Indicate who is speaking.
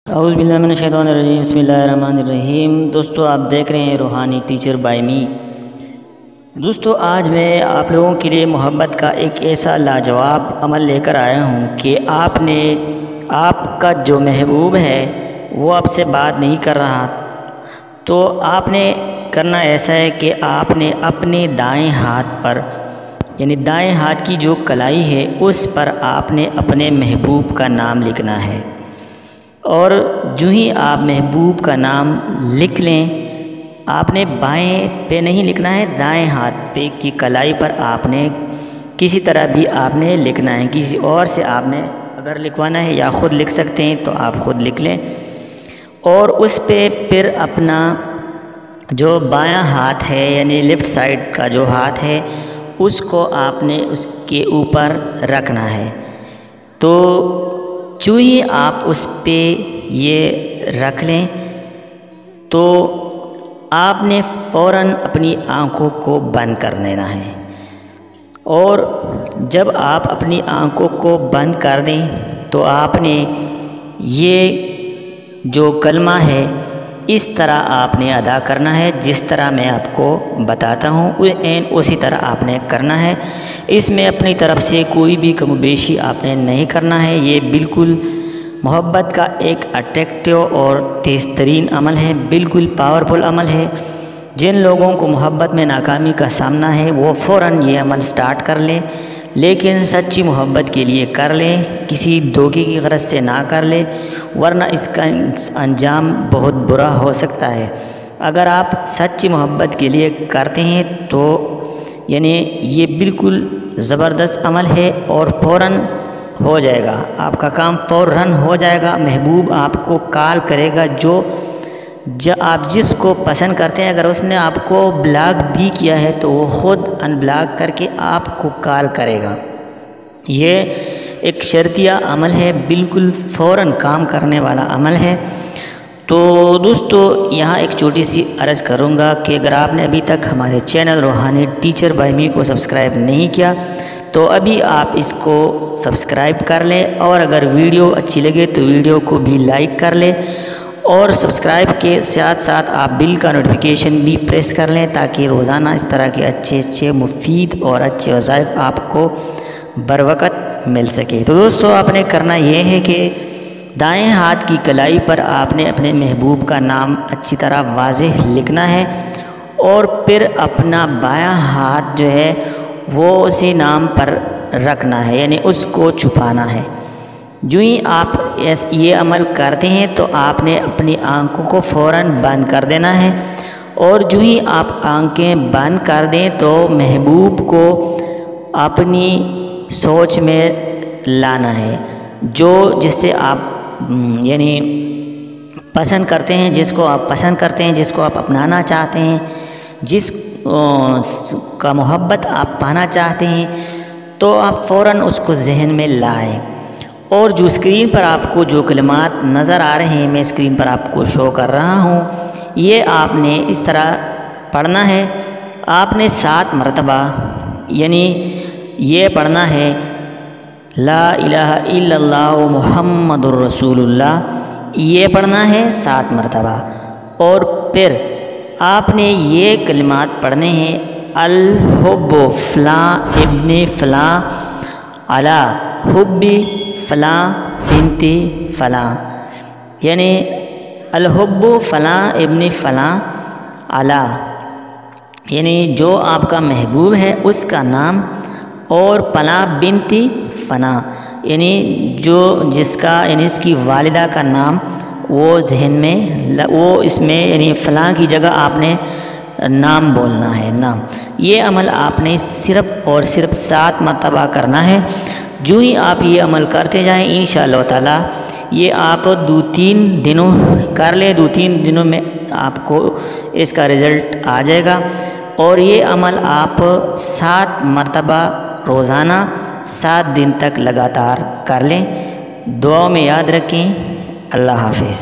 Speaker 1: اعوذ باللہ من الشیطان الرجیم، بسم اللہ الرحمن الرحیم۔ دوستو آپ دیکھ رہے ہیں روحانی ٹیچر بائی می۔ دوستو آج میں آپ لوگوں کے لیے محبت کا ایک ایسا لاجواب عمل لے کر آیا ہوں کہ آپ کا جو محبوب ہے وہ آپ سے بات نہیں کر رہا، تو آپ نے کرنا ایسا ہے کہ آپ نے اپنے دائیں ہاتھ پر یعنی دائیں ہاتھ کی جو کلائی ہے اس پر آپ نے اپنے محبوب کا نام لکھنا ہے، اور جو ہی آپ محبوب کا نام لکھ لیں آپ نے بائیں پہ نہیں لکھنا ہے، دائیں ہاتھ پہ کی کلائی پر آپ نے کسی طرح بھی آپ نے لکھنا ہے۔ کسی اور سے آپ نے اگر لکھوانا ہے یا خود لکھ سکتے ہیں تو آپ خود لکھ لیں، اور اس پہ پھر اپنا جو بایاں ہاتھ ہے یعنی لیفٹ سائڈ کا جو ہاتھ ہے اس کو آپ نے اس کے اوپر رکھنا ہے۔ تو جو ہی آپ اس پہ یہ رکھ لیں تو آپ نے فوراً اپنی آنکھوں کو بند کر دینا ہے، اور جب آپ اپنی آنکھوں کو بند کر دیں تو آپ نے یہ جو کلمہ ہے اس طرح آپ نے ادا کرنا ہے جس طرح میں آپ کو بتاتا ہوں، اسی طرح آپ نے کرنا ہے۔ اس میں اپنی طرف سے کوئی بھی کم و بیشی آپ نے نہیں کرنا ہے۔ یہ بالکل محبت کا ایک اٹریکٹیو اور تیز ترین عمل ہے، بالکل پاورفل عمل ہے۔ جن لوگوں کو محبت میں ناکامی کا سامنا ہے وہ فوراً یہ عمل سٹارٹ کر لیں، لیکن سچی محبت کے لیے کر لیں، کسی دھوکے کی غرض سے نہ کر لیں، ورنہ اس کا انجام بہت برا ہو سکتا ہے۔ اگر آپ سچی محبت کے لیے کرتے ہیں تو یعنی یہ بالکل زبردست عمل ہے اور فوراً ہو جائے گا، آپ کا کام فوراً ہو جائے گا۔ محبوب آپ کو کال کرے گا، جو آپ جس کو پسند کرتے ہیں، اگر اس نے آپ کو بلاک بھی کیا ہے تو وہ خود ان بلاک کر کے آپ کو کال کرے گا۔ یہ ایک شرطیہ عمل ہے، بالکل فوراً کام کرنے والا عمل ہے۔ تو دوستو یہاں ایک چھوٹی سی عرض کروں گا کہ اگر آپ نے ابھی تک ہمارے چینل روحانی ٹیچر بائی می کو سبسکرائب نہیں کیا تو ابھی آپ اس کو سبسکرائب کر لیں، اور اگر ویڈیو اچھی لگے تو ویڈیو کو بھی لائک کر لیں، اور سبسکرائب کے ساتھ ساتھ آپ بل کا نوٹیفیکیشن بھی پریس کر لیں تاکہ روزانہ اس طرح کے اچھے مفید اور اچھے وظائف آپ کو بر وقت مل سکے۔ تو دوستو آپ نے کرنا یہ ہے کہ دائیں ہاتھ کی کلائی پر آپ نے اپنے محبوب کا نام اچھی طرح واضح لکھنا ہے، اور پھر اپنا بایاں ہاتھ جو ہے وہ اسی نام پر رکھنا ہے، یعنی اس کو چھپانا ہے۔ جو ہی آپ یہ عمل کرتے ہیں تو آپ نے اپنی آنکھوں کو فوراً بند کر دینا ہے، اور جو ہی آپ آنکھیں بند کر دیں تو محبوب کو اپنی سوچ میں لانا ہے، جس سے آپ یعنی پسند کرتے ہیں، جس کو آپ پسند کرتے ہیں، جس کو آپ اپنانا چاہتے ہیں، جس کا محبت آپ پانا چاہتے ہیں، تو آپ فوراً اس کو ذہن میں لائیں، اور جو اسکرین پر آپ کو جو کلمات نظر آ رہے ہیں میں اسکرین پر آپ کو شو کر رہا ہوں، یہ آپ نے اس طرح پڑھنا ہے۔ آپ نے 7 مرتبہ یعنی یہ پڑھنا ہے لا الہ الا اللہ محمد الرسول اللہ، یہ پڑھنا ہے 7 مرتبہ، اور پھر آپ نے یہ کلمات پڑھنے ہیں الحب فلاں ابن فلاں علی حب فلاں بنت فلاں، یعنی الحب فلاں ابن فلاں علی یعنی جو آپ کا محبوب ہے اس کا نام، اور فلاں بنت فلاں یعنی جس کا یعنی اس کی والدہ کا نام، وہ ذہن میں وہ اس میں یعنی فلاں کی جگہ آپ نے نام بولنا ہے، نام۔ یہ عمل آپ نے صرف اور صرف 7 مرتبہ کرنا ہے۔ جو ہی آپ یہ عمل کرتے جائیں انشاءاللہ تعالی یہ آپ 2-3 دنوں کر لیں، 2-3 دنوں میں آپ کو اس کا رزلٹ آ جائے گا، اور یہ عمل آپ 7 مرتبہ روزانہ 7 دن تک لگاتار کر لیں۔ دعا میں یاد رکھیں۔ اللہ حافظ۔